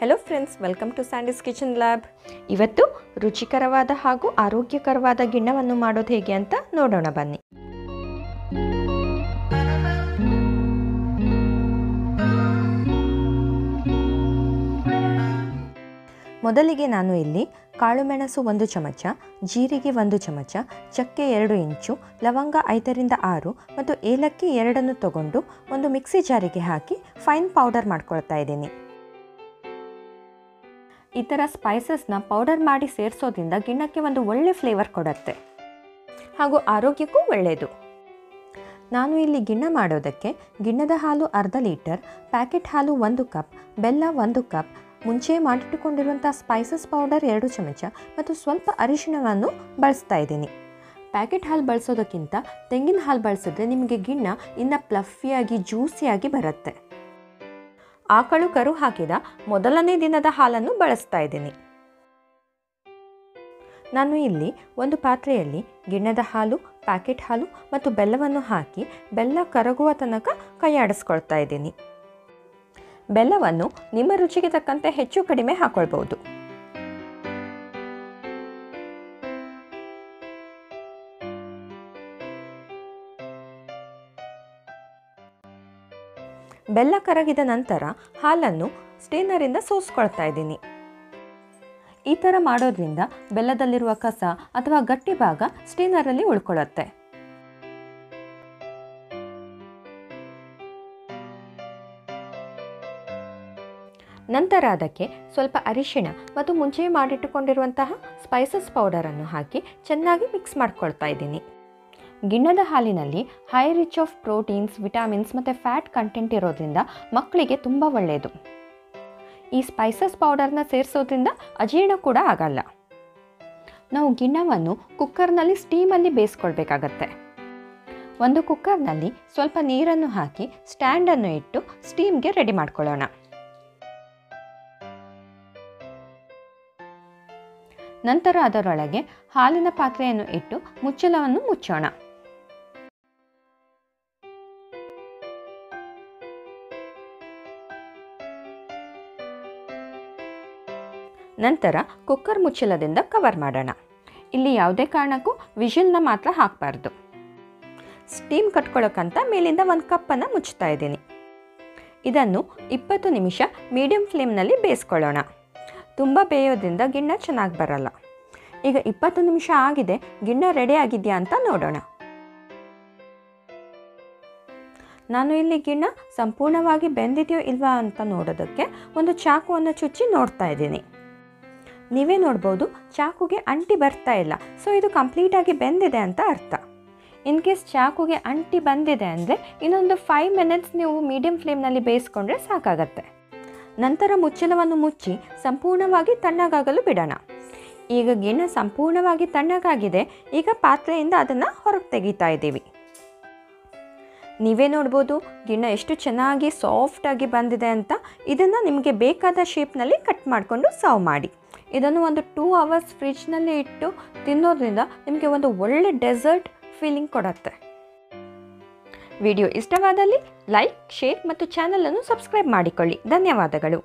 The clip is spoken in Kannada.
Hello friends, welcome to Sandy's kitchen lab. ಇವತ್ತು ರುಚಿಕರವಾದ ಹಾಗೂ ಆರೋಗ್ಯಕರವಾದ ಗಿಣ್ಣವನ್ನು ಮಾಡೋದು ಹೇಗೆ ಅಂತ ನೋಡೋಣ ಬನ್ನಿ। ಮೊದಲಿಗೆ ನಾನು ಇಲ್ಲಿ ಕಾಳು ಮೆಣಸು 1 ಚಮಚ, ಜೀರಿಗೆ 1 ಚಮಚ, ಚಕ್ಕೆ 2 ಇಂಚು, ಲವಂಗ 5 ರಿಂದ 6 ಮತ್ತು ಏಲಕ್ಕಿ 2 ಅನ್ನು ತಗೊಂಡು ಒಂದು ಮಿಕ್ಸಿ ಜಾರಿಗೆ ಹಾಕಿ ಫೈನ್ ಪೌಡರ್ ಮಾಡ್ಕೊಳ್ತಾ ಇದ್ದೀನಿ। ಈ ಥರ ಸ್ಪೈಸಸ್ನ ಪೌಡರ್ ಮಾಡಿ ಸೇರಿಸೋದ್ರಿಂದ ಗಿಣ್ಣಕ್ಕೆ ಒಂದು ಒಳ್ಳೆ ಫ್ಲೇವರ್ ಕೊಡುತ್ತೆ ಹಾಗೂ ಆರೋಗ್ಯಕ್ಕೂ ಒಳ್ಳೆಯದು। ನಾನು ಇಲ್ಲಿ ಗಿಣ್ಣ ಮಾಡೋದಕ್ಕೆ ಗಿಣ್ಣದ ಹಾಲು ಅರ್ಧ ಲೀಟರ್, ಪ್ಯಾಕೆಟ್ ಹಾಲು 1 ಕಪ್, ಬೆಲ್ಲ 1 ಕಪ್, ಮುಂಚೆ ಮಾಡಿಟ್ಟುಕೊಂಡಿರುವಂಥ ಸ್ಪೈಸಸ್ ಪೌಡರ್ 2 ಚಮಚ ಮತ್ತು ಸ್ವಲ್ಪ ಅರಿಶಿಣವನ್ನು ಬಳಸ್ತಾ ಇದ್ದೀನಿ। ಪ್ಯಾಕೆಟ್ ಹಾಲು ಬಳಸೋದಕ್ಕಿಂತ ತೆಂಗಿನ ಹಾಲು ಬಳಸಿದ್ರೆ ನಿಮಗೆ ಗಿಣ್ಣ ಇನ್ನು ಪ್ಲಫಿಯಾಗಿ ಜ್ಯೂಸಿಯಾಗಿ ಬರುತ್ತೆ। ಆಕಳು ಕರು ಹಾಕಿದ ಮೊದಲನೇ ದಿನದ ಹಾಲನ್ನು ಬಳಸ್ತಾ ಇದ್ದೀನಿ। ನಾನು ಇಲ್ಲಿ ಒಂದು ಪಾತ್ರೆಯಲ್ಲಿ ಗಿಣ್ಣದ ಹಾಲು, ಪ್ಯಾಕೆಟ್ ಹಾಲು ಮತ್ತು ಬೆಲ್ಲವನ್ನು ಹಾಕಿ ಬೆಲ್ಲ ಕರಗುವ ತನಕ ಕೈಯಾಡಿಸ್ಕೊಳ್ತಾ ಇದ್ದೀನಿ। ಬೆಲ್ಲವನ್ನು ನಿಮ್ಮ ರುಚಿಗೆ ತಕ್ಕಂತೆ ಹೆಚ್ಚು ಕಡಿಮೆ ಹಾಕೊಳ್ಬಹುದು। ಬೆಲ್ಲ ಕರಗಿದ ನಂತರ ಹಾಲನ್ನು ಸ್ಟೇನರಿಂದ ಸೋಸ್ಕೊಳ್ತಾ ಇದ್ದೀನಿ। ಈ ಥರ ಮಾಡೋದ್ರಿಂದ ಬೆಲ್ಲದಲ್ಲಿರುವ ಕಸ ಅಥವಾ ಗಟ್ಟಿ ಭಾಗ ಸ್ಟೇನರಲ್ಲಿ ಉಳ್ಕೊಳ್ಳುತ್ತೆ। ನಂತರ ಅದಕ್ಕೆ ಸ್ವಲ್ಪ ಅರಿಶಿಣ ಮತ್ತು ಮುಂಚೆ ಮಾಡಿಟ್ಟುಕೊಂಡಿರುವಂತಹ ಸ್ಪೈಸಸ್ ಪೌಡರನ್ನು ಹಾಕಿ ಚೆನ್ನಾಗಿ ಮಿಕ್ಸ್ ಮಾಡ್ಕೊಳ್ತಾ ಇದ್ದೀನಿ। ಗಿಣ್ಣದ ಹಾಲಿನಲ್ಲಿ high rich of proteins, vitamins ಮತ್ತು ಫ್ಯಾಟ್ ಕಂಟೆಂಟ್ ಇರೋದ್ರಿಂದ ಮಕ್ಕಳಿಗೆ ತುಂಬ ಒಳ್ಳೆಯದು। ಈ ಸ್ಪೈಸಸ್ ಪೌಡರ್ನ ಸೇರಿಸೋದ್ರಿಂದ ಅಜೀರ್ಣ ಕೂಡ ಆಗಲ್ಲ। ನಾವು ಗಿಣ್ಣವನ್ನು ಕುಕ್ಕರ್ನಲ್ಲಿ ಸ್ಟೀಮಲ್ಲಿ ಬೇಯಿಸ್ಕೊಳ್ಬೇಕಾಗತ್ತೆ। ಒಂದು ಕುಕ್ಕರ್ನಲ್ಲಿ ಸ್ವಲ್ಪ ನೀರನ್ನು ಹಾಕಿ ಸ್ಟ್ಯಾಂಡನ್ನು ಇಟ್ಟು ಸ್ಟೀಮ್ಗೆ ರೆಡಿ ಮಾಡ್ಕೊಳ್ಳೋಣ। ನಂತರ ಅದರೊಳಗೆ ಹಾಲಿನ ಪಾತ್ರೆಯನ್ನು ಇಟ್ಟು ಮುಚ್ಚಳವನ್ನು ಮುಚ್ಚೋಣ। ನಂತರ ಕುಕ್ಕರ್ ಮುಚ್ಚಳದಿಂದ ಕವರ್ ಮಾಡೋಣ। ಇಲ್ಲಿ ಯಾವುದೇ ಕಾರಣಕ್ಕೂ ವಿಷಲ್ನ ಮಾತ್ರ ಹಾಕಬಾರ್ದು। ಸ್ಟೀಮ್ ಕಟ್ಕೊಳ್ಳೋಕ್ಕಂತ ಮೇಲಿಂದ 1 ಕಪ್ಪನ್ನು ಮುಚ್ತಾ ಇದ್ದೀನಿ। ಇದನ್ನು 20 ನಿಮಿಷ ಮೀಡಿಯಂ ಫ್ಲೇಮ್ನಲ್ಲಿ ಬೇಯಿಸ್ಕೊಳ್ಳೋಣ। ತುಂಬ ಬೇಯೋದ್ರಿಂದ ಗಿಣ್ಣ ಚೆನ್ನಾಗಿ ಬರಲ್ಲ। ಈಗ 20 ನಿಮಿಷ ಆಗಿದೆ, ಗಿಣ್ಣ ರೆಡಿ ಆಗಿದೆಯಾ ಅಂತ ನೋಡೋಣ। ನಾನು ಇಲ್ಲಿ ಗಿಣ್ಣ ಸಂಪೂರ್ಣವಾಗಿ ಬೆಂದಿದೆಯೋ ಇಲ್ವಾ ಅಂತ ನೋಡೋದಕ್ಕೆ ಒಂದು ಚಾಕುವನ್ನು ಚುಚ್ಚಿ ನೋಡ್ತಾ ಇದ್ದೀನಿ। ನೀವೇ ನೋಡ್ಬೋದು, ಚಾಕುಗೆ ಅಂಟಿ ಬರ್ತಾ ಇಲ್ಲ, ಸೊ ಇದು ಕಂಪ್ಲೀಟಾಗಿ ಬೆಂದಿದೆ ಅಂತ ಅರ್ಥ। ಇನ್ ಕೇಸ್ ಚಾಕುಗೆ ಅಂಟಿ ಬಂದಿದೆ ಅಂದರೆ ಇನ್ನೊಂದು 5 ಮಿನಿಟ್ಸ್ ನೀವು ಮೀಡಿಯಂ ಫ್ಲೇಮ್ನಲ್ಲಿ ಬೇಯಿಸ್ಕೊಂಡ್ರೆ ಸಾಕಾಗತ್ತೆ। ನಂತರ ಮುಚ್ಚಳವನ್ನು ಮುಚ್ಚಿ ಸಂಪೂರ್ಣವಾಗಿ ತಣ್ಣಗಾಗಲು ಬಿಡೋಣ। ಈಗ ಗಿಣ್ಣ ಸಂಪೂರ್ಣವಾಗಿ ತಣ್ಣಗಾಗಿದೆ, ಈಗ ಪಾತ್ರೆಯಿಂದ ಅದನ್ನು ಹೊರಗೆ ತೆಗಿತಾ ಇದ್ದೀವಿ। ನೀವೇ ನೋಡ್ಬೋದು ಗಿಣ್ಣ ಎಷ್ಟು ಚೆನ್ನಾಗಿ ಸಾಫ್ಟಾಗಿ ಬಂದಿದೆ ಅಂತ। ಇದನ್ನು ನಿಮಗೆ ಬೇಕಾದ ಶೇಪ್ನಲ್ಲಿ ಕಟ್ ಮಾಡಿಕೊಂಡು ಸರ್ವ್ ಮಾಡಿ। ಇದನ್ನು ಒಂದು 2 ಅವರ್ಸ್ ಫ್ರಿಜ್ನಲ್ಲಿ ಇಟ್ಟು ತಿನ್ನೋದ್ರಿಂದ ನಿಮಗೆ ಒಂದು ಒಳ್ಳೆ ಡೆಸರ್ಟ್ ಫೀಲಿಂಗ್ ಕೊಡುತ್ತೆ। ವಿಡಿಯೋ ಇಷ್ಟವಾದಲ್ಲಿ ಲೈಕ್, ಶೇರ್ ಮತ್ತು ಚಾನಲನ್ನು ಸಬ್ಸ್ಕ್ರೈಬ್ ಮಾಡಿಕೊಳ್ಳಿ। ಧನ್ಯವಾದಗಳು।